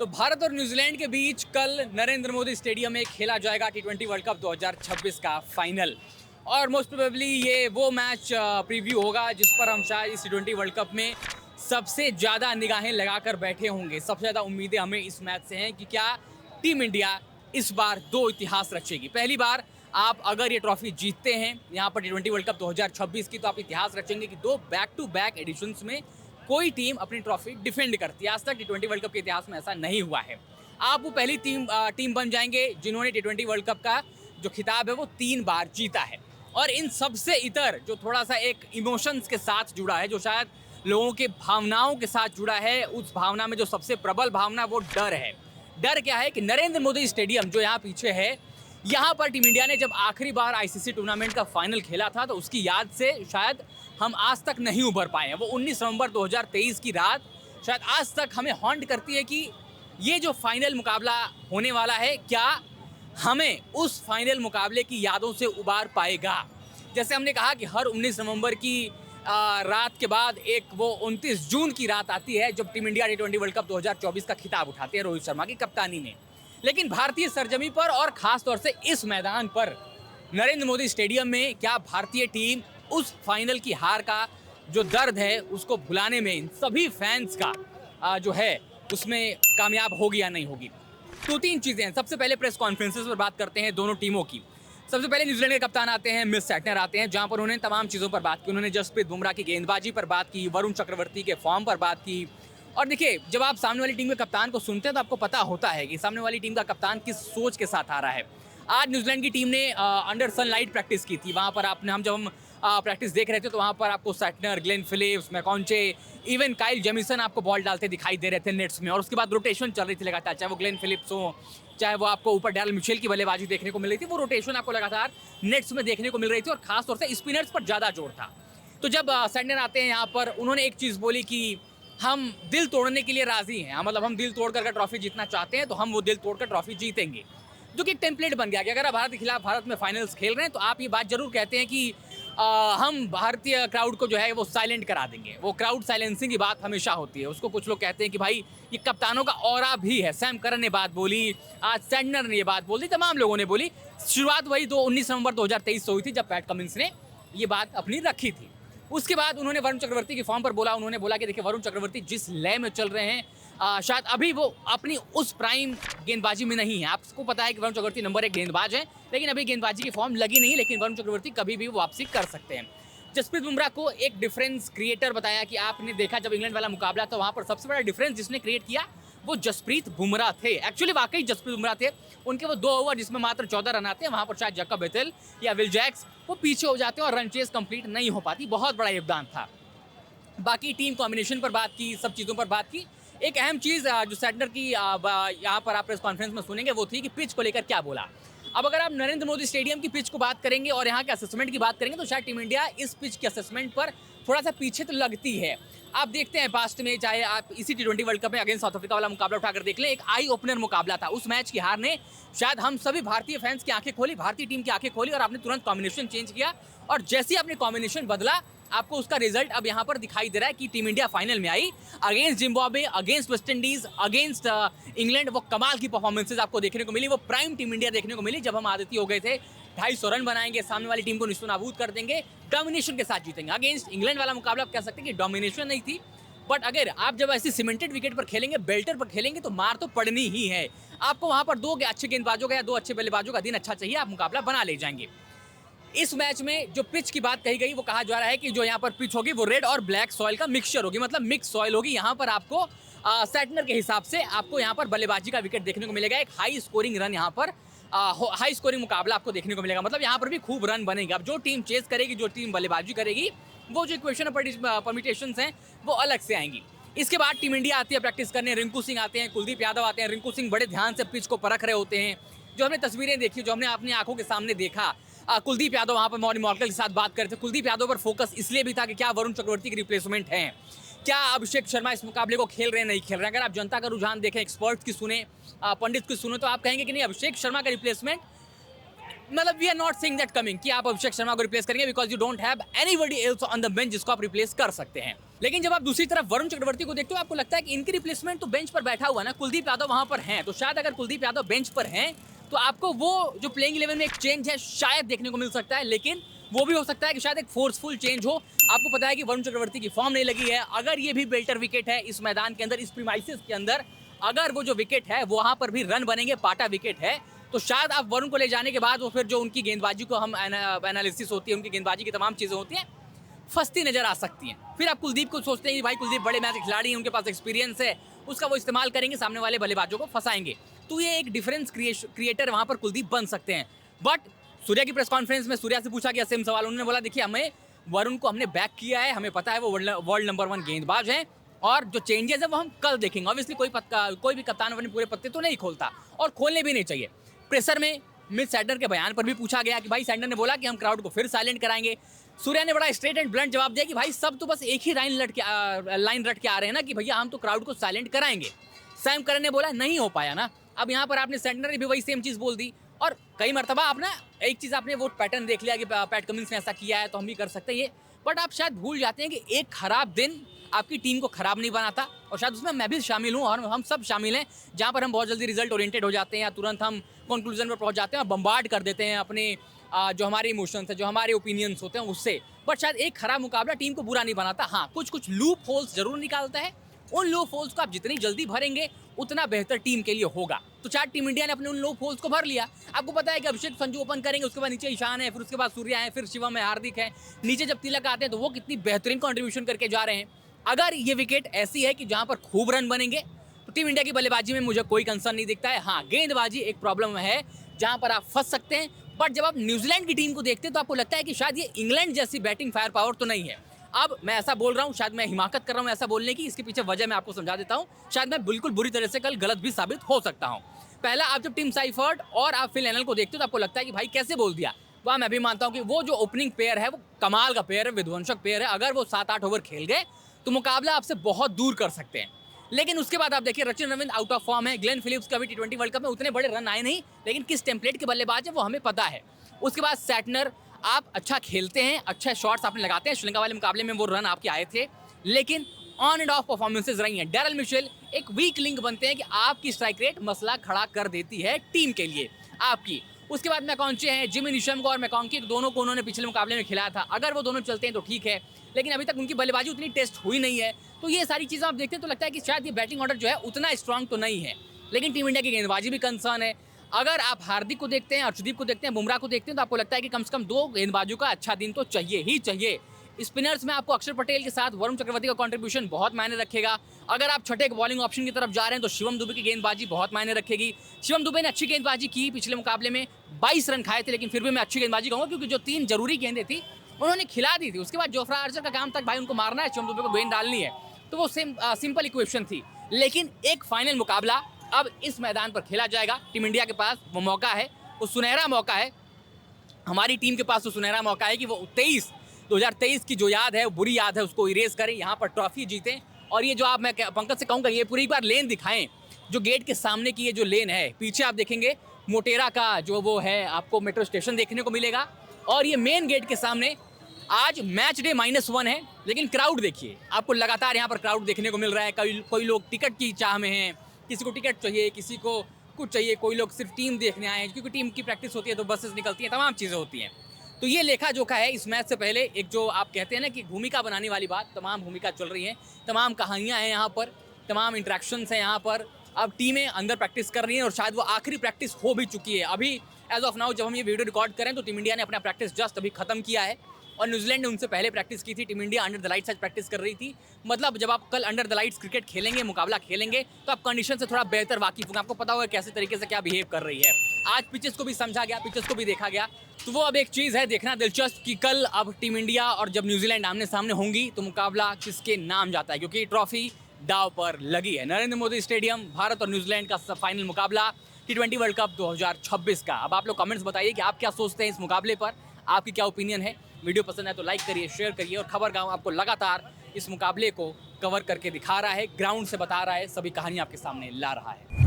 तो भारत और न्यूजीलैंड के बीच कल नरेंद्र मोदी स्टेडियम में खेला जाएगा टी20 वर्ल्ड कप 2026 का फाइनल। और मोस्ट प्रोबेबली ये वो मैच प्रीव्यू होगा जिस पर हम शायद इस टी20 वर्ल्ड कप में सबसे ज़्यादा निगाहें लगाकर बैठे होंगे। सबसे ज़्यादा उम्मीदें हमें इस मैच से हैं कि क्या टीम इंडिया इस बार दो इतिहास रचेगी। पहली बार आप अगर ये ट्रॉफी जीतते हैं यहाँ पर टी20 वर्ल्ड कप 2026 की, तो आप इतिहास रचेंगे कि दो बैक टू बैक एडिशंस में कोई टीम अपनी ट्रॉफी डिफेंड करती है। आज तक टी20 वर्ल्ड कप के इतिहास में ऐसा नहीं हुआ है। आप वो पहली टीम बन जाएंगे जिन्होंने टी20 वर्ल्ड कप का जो खिताब है वो 3 बार जीता है। और इन सबसे इतर जो थोड़ा सा एक इमोशंस के साथ जुड़ा है, जो शायद लोगों के भावनाओं के साथ जुड़ा है, उस भावना में जो सबसे प्रबल भावना वो डर है। डर क्या है कि नरेंद्र मोदी स्टेडियम जो यहाँ पीछे है, यहाँ पर टीम इंडिया ने जब आखिरी बार आईसीसी टूर्नामेंट का फाइनल खेला था तो उसकी याद से शायद हम आज तक नहीं उभर पाए हैं। वो 19 नवंबर 2023 की रात शायद आज तक हमें हॉन्ट करती है कि ये जो फाइनल मुकाबला होने वाला है, क्या हमें उस फाइनल मुकाबले की यादों से उबार पाएगा। जैसे हमने कहा कि हर 19 नवंबर की रात के बाद एक वो 29 जून की रात आती है जब टीम इंडिया टी20 वर्ल्ड कप 2024 का खिताब उठाती है रोहित शर्मा की कप्तानी में। लेकिन भारतीय सरजमी पर और ख़ास तौर से इस मैदान पर नरेंद्र मोदी स्टेडियम में क्या भारतीय टीम उस फाइनल की हार का जो दर्द है उसको भुलाने में इन सभी फैंस का जो है उसमें कामयाब होगी या नहीं होगी। तो 3 चीज़ें हैं। सबसे पहले प्रेस कॉन्फ्रेंसेस पर बात करते हैं दोनों टीमों की। सबसे पहले न्यूजीलैंड के कप्तान आते हैं, मिस सैटनर आते हैं, जहां पर उन्होंने तमाम चीज़ों पर बात की। उन्होंने जसप्रीत बुमराह की गेंदबाजी पर बात की, वरुण चक्रवर्ती के फॉर्म पर बात की। और देखिए, जब आप सामने वाली टीम के कप्तान को सुनते हैं तो आपको पता होता है कि सामने वाली टीम का कप्तान किस सोच के साथ आ रहा है। आज न्यूजीलैंड की टीम ने अंडर सनलाइट प्रैक्टिस की थी। वहाँ पर जब हम प्रैक्टिस देख रहे थे तो वहाँ पर आपको Santner, Glenn Phillips, McConchie, even Kyle Jamieson आपको बॉल डालते दिखाई दे रहे थे नेट्स में। और उसके बाद रोटेशन चल रही थी लगातार, चाहे वो ग्लेन फिलिप्स हो, चाहे वो आपको ऊपर डैरल मिचेल की बल्लेबाजी देखने को मिल रही थी। वो रोटेशन आपको लगातार नेट्स में देखने को मिल रही थी और खासतौर से स्पिनर्स पर ज़्यादा जोर था। तो जब सैटनर आते हैं यहाँ पर, उन्होंने एक चीज़ बोली कि हम दिल तोड़ने के लिए राज़ी हैं। मतलब हम दिल तोड़ कर ट्रॉफी जीतना चाहते हैं तो हम वो दिल तोड़ कर ट्रॉफी जीतेंगे, जो कि एक टेम्पलेट बन गया कि अगर आप भारत के खिलाफ भारत में फाइनल्स खेल रहे हैं तो आप ये बात जरूर कहते हैं कि हम भारतीय क्राउड को जो है वो साइलेंट करा देंगे। वो क्राउड साइलेंसिंग की बात हमेशा होती है। उसको कुछ लोग कहते हैं कि भाई ये कप्तानों का ऑरा भी है। सैम करन ने बात बोली, आज सैटनर ने ये बात बोली, तमाम लोगों ने बोली। शुरुआत वही 19 नवंबर 2023 से हुई थी जब पैट कमिंस ने ये बात अपनी रखी थी। उसके बाद उन्होंने वरुण चक्रवर्ती के फॉर्म पर बोला। उन्होंने बोला कि देखिए, वरुण चक्रवर्ती जिस लय में चल रहे हैं शायद अभी वो अपनी उस प्राइम गेंदबाजी में नहीं है। आपको पता है कि वरुण चक्रवर्ती नंबर 1 गेंदबाज है, लेकिन अभी गेंदबाजी की फॉर्म लगी नहीं। लेकिन वरुण चक्रवर्ती कभी भी वापसी कर सकते हैं। जसप्रीत बुमराह को एक डिफरेंस क्रिएटर बताया कि आपने देखा जब इंग्लैंड वाला मुकाबला था वहाँ पर सबसे बड़ा डिफरेंस जिसने क्रिएट किया वो जसप्रीत बुमराह थे। एक्चुअली वाकई जसप्रीत बुमराह थे। उनके वो 2 ओवर जिसमें मात्र 14 रन आते हैं, वहाँ पर शायद जैकब बेथेल या विल जैक्स वो पीछे हो जाते हैं और रन चेस कंप्लीट नहीं हो पाती। बहुत बड़ा योगदान था। बाकी टीम कॉम्बिनेशन पर बात की, सब चीज़ों पर बात की। एक अहम चीज़ जो सैटनर की यहाँ पर आप प्रेस कॉन्फ्रेंस में सुनेंगे वो थी कि पिच को लेकर क्या बोला। अब अगर आप नरेंद्र मोदी स्टेडियम की पिच को बात करेंगे और यहाँ के असेसमेंट की बात करेंगे तो शायद टीम इंडिया इस पिच के असेसमेंट पर थोड़ा सा पीछे तो लगती है। आप देखते हैं पास्ट में, चाहे आप इसी टी20 वर्ल्ड कप में अगेंस्ट साउथ अफ्रीका वाला मुकाबला उठाकर देख लें, एक आई ओपनर मुकाबला था। उस मैच की हार ने शायद हम सभी भारतीय फैंस की आंखें खोली, भारतीय टीम की आंखें खोली और आपने तुरंत कॉम्बिनेशन चेंज किया। और जैसे ही आपने कॉम्बिनेशन बदला, आपको उसका रिजल्ट अब यहाँ पर दिखाई दे रहा है कि टीम इंडिया फाइनल में आई। Against Zimbabwe, against West Indies, against England वो कमाल की परफॉर्मेंसेज आपको देखने को मिली। वो प्राइम टीम इंडिया देखने को मिली जब हम आदती हो गए थे 250 रन बनाएंगे, सामने वाली टीम को निस्तनाबूद कर देंगे, डोमिनेशन के साथ जीतेंगे। अगेंस्ट इंग्लैंड वाला मुकाबला आप कह सकते हैं कि डोमिनेशन नहीं थी, बट अगर आप जब ऐसी सीमेंटेड विकेट पर खेलेंगे, बेल्टर पर खेलेंगे तो मार तो पड़नी ही है। आपको वहाँ पर 2 अच्छे गेंदबाजों का या 2 अच्छे बल्लेबाजों का दिन अच्छा चाहिए, आप मुकाबला बना ले जाएंगे। इस मैच में जो पिच की बात कही गई वो कहा जा रहा है कि जो यहाँ पर पिच होगी वो रेड और ब्लैक सॉइल का मिक्सचर होगी, मतलब मिक्स सॉइल होगी। यहाँ पर आपको सैटनर के हिसाब से आपको यहाँ पर बल्लेबाजी का विकेट देखने को मिलेगा। एक हाई स्कोरिंग रन यहाँ पर हाई स्कोरिंग मुकाबला आपको देखने को मिलेगा। मतलब यहाँ पर भी खूब रन बनेंगे। अब जो टीम चेस करेगी, जो टीम बल्लेबाजी करेगी, वो जो इक्वेशन परमिटेशंस हैं वो अलग से आएंगी। इसके बाद टीम इंडिया आती है प्रैक्टिस करने। रिंकू सिंह आते हैं, कुलदीप यादव आते हैं। रिंकू सिंह बड़े ध्यान से पिच को परख रहे होते हैं। जो हमने तस्वीरें देखी, जो हमने अपनी आंखों के सामने देखा, कुलदीप यादव वहाँ पर मॉर्निंग मॉर्कल के साथ बात कर रहे थे। कुलदीप यादव पर फोकस इसलिए भी था कि क्या वरुण चक्रवर्ती की रिप्लेसमेंट है, क्या अभिषेक शर्मा इस मुकाबले को खेल रहे हैं, नहीं खेल रहे हैं। अगर आप जनता का रुझान देखें, एक्सपर्ट्स की सुने, पंडित की सुने, तो आप कहेंगे कि नहीं, अभिषेक शर्मा का रिप्लेसमेंट, मतलब we are not seeing that coming कि आप अभिषेक शर्मा को रिप्लेस करेंगे because you don't have anybody else on the bench जिसको आप रिप्लेस कर सकते हैं। लेकिन जब आप दूसरी तरफ वरुण चक्रवर्ती को देखते हो आपको लगता है कि इनकी रिप्लेसमेंट तो बेंच पर बैठा हुआ ना, कुलदीप यादव वहां पर हैं, तो शायद अगर कुलदीप यादव बेंच पर हैं तो आपको वो जो प्लेइंग 11 में एक चेंज है शायद देखने को मिल सकता है, लेकिन वो भी हो सकता है कि शायद एक फोर्सफुल चेंज हो। आपको पता है कि वरुण चक्रवर्ती की फॉर्म नहीं लगी है, अगर ये भी बेल्टर विकेट है इस मैदान के अंदर, इस प्रीमाइसेस के अंदर, अगर वो जो विकेट है वहां पर भी रन बनेंगे, पाटा विकेट है, तो शायद आप वरुण को ले जाने के बाद वो फिर जो उनकी गेंदबाजी को हम एनालिसिस होती है, उनकी गेंदबाजी की तमाम चीज़ें होती हैं फंसती नजर आ सकती हैं। फिर आप कुलदीप को सोचते हैं कि भाई कुलदीप बड़े मैच के खिलाड़ी हैं, उनके पास एक्सपीरियंस है, उसका वो इस्तेमाल करेंगे, सामने वाले बल्लेबाजों को फंसाएंगे, तो ये एक डिफरेंस क्रिएटर वहां पर कुलदीप बन सकते हैं। बट सूर्या की प्रेस कॉन्फ्रेंस में सूर्या से पूछा गया सेम सवाल, उन्होंने बोला देखिए हमें वरुण को हमने बैक किया है, हमें पता है वो वर्ल्ड नंबर 1 गेंदबाज हैं, और जो चेंजेस है वो हम कल देखेंगे। ऑब्वियसली कोई भी कप्तान अपने पूरे पत्ते तो नहीं खोलता, और खोलने भी नहीं चाहिए। प्रेशर में मिस सैडर के बयान पर भी पूछा गया कि भाई सैडर ने बोला कि हम क्राउड को फिर साइलेंट कराएंगे। सूर्या ने बड़ा स्ट्रेट एंड ब्लंट जवाब दिया कि भाई सब तो बस एक ही लाइन रट के आ रहे हैं ना कि भैया हम तो क्राउड को साइलेंट कराएंगे। सैम करन ने बोला नहीं हो पाया ना। अब यहाँ पर आपने सैडर ने भी वही सेम चीज़ बोल दी, और कई मरतबा आप ना एक चीज़ आपने वो पैटर्न देख लिया कि पैट कमिंस ने ऐसा किया है तो हम भी कर सकते हैं ये, बट आप शायद भूल जाते हैं कि एक खराब दिन आपकी टीम को खराब नहीं बनाता, और शायद उसमें मैं भी शामिल हूँ और हम सब शामिल हैं, जहाँ पर हम बहुत जल्दी रिजल्ट ओरिएंटेड हो जाते हैं या तुरंत हम कंक्लूजन पर पहुँच जाते हैं और बम्बार्ड कर देते हैं अपने जो हमारे इमोशंस है, जो हमारे ओपिनियंस होते हैं उससे। बट शायद एक खराब मुकाबला टीम को बुरा नहीं बनाता, हाँ कुछ लूप होल्स जरूर निकालता है, उन लूप होल्स को आप जितनी जल्दी भरेंगे उतना बेहतर टीम के लिए होगा। तो शायद टीम इंडिया ने अपने उन लूप होल्स को भर लिया। आपको पता है कि अभिषेक संजू ओपन करेंगे, उसके बाद नीचे ईशान है, फिर उसके बाद सूर्या है, फिर शिवम है, हार्दिक है, नीचे जब तिलक आते हैं तो वो कितनी बेहतरीन कॉन्ट्रीब्यूशन करके जा रहे हैं। अगर ये विकेट ऐसी है कि जहां पर खूब रन बनेंगे तो टीम इंडिया की बल्लेबाजी में मुझे कोई कंसर्न नहीं दिखता है। हाँ गेंदबाजी एक प्रॉब्लम है जहां पर आप फंस सकते हैं, बट जब आप न्यूजीलैंड की टीम को देखते हैं तो आपको लगता है कि शायद ये इंग्लैंड जैसी बैटिंग फायर पावर तो नहीं है। अब मैं ऐसा बोल रहा हूँ, शायद मैं हिमाकत कर रहा हूँ ऐसा बोलने की, इसके पीछे वजह मैं आपको समझा देता हूँ, शायद मैं बिल्कुल बुरी तरह से कल गलत भी साबित हो सकता हूँ। पहला, आप जब टिम साइफर्ट और आप फिल एनल को देखते हो तो आपको लगता है कि भाई कैसे बोल दिया, वह मैं भी मानता हूँ कि वो जो ओपनिंग पेयर है वो कमाल का पेयर है, विध्वंसक पेयर है, अगर वो 7-8 ओवर खेल गए तो मुकाबला आपसे बहुत दूर कर सकते हैं। लेकिन उसके बाद आप देखिए Rachin Ravindra out of form है, ग्लेन फिलिप्स का भी T20 वर्ल्ड कप में उतने बड़े रन आए नहीं, लेकिन किस टेम्पलेट के बल्लेबाज है वो हमें पता है। उसके बाद सैटनर, आप अच्छा खेलते हैं, अच्छे शॉट्स आपने लगाते हैं, श्रीलंका वाले मुकाबले में वो रन आपके आए थे, लेकिन ऑन एंड ऑफ परफॉर्मेंसेज रही हैं। डैरल मिशेल एक वीक लिंक बनते हैं कि आपकी स्ट्राइक रेट मसला खड़ा कर देती है टीम के लिए आपकी। उसके बाद मैकॉन्चे हैं, जिमी निशम और मैकॉन्की दोनों को उन्होंने पिछले मुकाबले में खिलाया था, अगर वो दोनों चलते हैं तो ठीक है, लेकिन अभी तक उनकी बल्लेबाजी उतनी टेस्ट हुई नहीं है। तो ये सारी चीज़ें आप देखते हैं तो लगता है कि शायद ये बैटिंग ऑर्डर जो है उतना स्ट्रांग तो नहीं है, लेकिन टीम इंडिया की गेंदबाजी भी कंसर्न है। अगर आप हार्दिक को देखते हैं, अर्शदीप को देखते हैं, बुमराह को देखते हैं तो आपको लगता है कि कम से कम 2 गेंदबाजों का अच्छा दिन तो चाहिए ही चाहिए। स्पिनर्स में आपको अक्षर पटेल के साथ वरुण चक्रवर्ती का कंट्रीब्यूशन बहुत मायने रखेगा। अगर आप छठे बॉलिंग ऑप्शन की तरफ जा रहे हैं तो शिवम दुबे की गेंदबाजी बहुत मायने रखेगी। शिवम दुबे ने अच्छी गेंदबाजी की, पिछले मुकाबले में 22 रन खाए थे, लेकिन फिर भी मैं अच्छी गेंदबाजी कहूँगा क्योंकि जो 3 जरूरी गेंदें थी उन्होंने खिला दी थी। उसके बाद जोफ्रा आर्चर का काम तक भाई उनको मारना है, शिवम दुबे को गेंद डालनी है, तो वो सिंपल इक्वेशन थी। लेकिन एक फाइनल मुकाबला अब इस मैदान पर खेला जाएगा। टीम इंडिया के पास वो मौका है, वो सुनहरा मौका है, हमारी टीम के पास वो सुनहरा मौका है कि वो 2023 की जो याद है, वो बुरी याद है, उसको इरेज करें, यहाँ पर ट्रॉफी जीतें। और ये जो आप, मैं पंकज से कहूँगा, ये पूरी बार लेन दिखाएं, जो गेट के सामने की ये जो लेन है, पीछे आप देखेंगे मोटेरा का जो वो है, आपको मेट्रो स्टेशन देखने को मिलेगा, और ये मेन गेट के सामने आज मैच डे -1 है, लेकिन क्राउड देखिए, आपको लगातार यहाँ पर क्राउड देखने को मिल रहा है। कोई लोग टिकट की चाह में हैं, किसी को टिकट चाहिए, किसी को कुछ चाहिए, कोई लोग सिर्फ टीम देखने आए हैं, क्योंकि टीम की प्रैक्टिस होती है तो बसेस निकलती हैं, तमाम चीज़ें होती हैं। तो ये लेखा जोखा है इस मैच से पहले, एक जो आप कहते हैं ना कि भूमिका बनाने वाली बात, तमाम भूमिका चल रही हैं, तमाम कहानियाँ हैं यहाँ पर, तमाम इंट्रैक्शंस हैं यहाँ पर। अब टीमें अंदर प्रैक्टिस कर रही हैं और शायद वो आखिरी प्रैक्टिस हो भी चुकी है। अभी एज ऑफ नाउ जब हम ये वीडियो रिकॉर्ड करें तो टीम इंडिया ने अपना प्रैक्टिस जस्ट अभी खत्म किया है, और न्यूजीलैंड ने उनसे पहले प्रैक्टिस की थी। Team India under the lights आज प्रैक्टिस कर रही थी। मतलब जब आप कल अंडर द लाइट्स क्रिकेट खेलेंगे, मुकाबला खेलेंगे, तो आप कंडीशन से थोड़ा बेहतर वाकिफ होंगे, आपको पता होगा कैसे तरीके से क्या बिहेव कर रही है। आज पिचेस को भी समझा गया, पिचेस को भी देखा गया, तो वो अब एक चीज़ है देखना दिलचस्प कि कल अब टीम इंडिया और जब न्यूजीलैंड आमने सामने होंगी तो मुकाबला किसके नाम जाता है, क्योंकि ट्रॉफी दाव पर लगी है। नरेंद्र मोदी स्टेडियम, भारत और न्यूजीलैंड का फाइनल मुकाबला T20 वर्ल्ड कप 2026 का। अब आप लोग कमेंट्स बताइए कि आप क्या सोचते हैं इस मुकाबले पर, आपकी क्या ओपिनियन है। वीडियो पसंद है तो लाइक करिए, शेयर करिए, और खबर गाँव आपको लगातार इस मुकाबले को कवर करके दिखा रहा है, ग्राउंड से बता रहा है, सभी कहानी आपके सामने ला रहा है।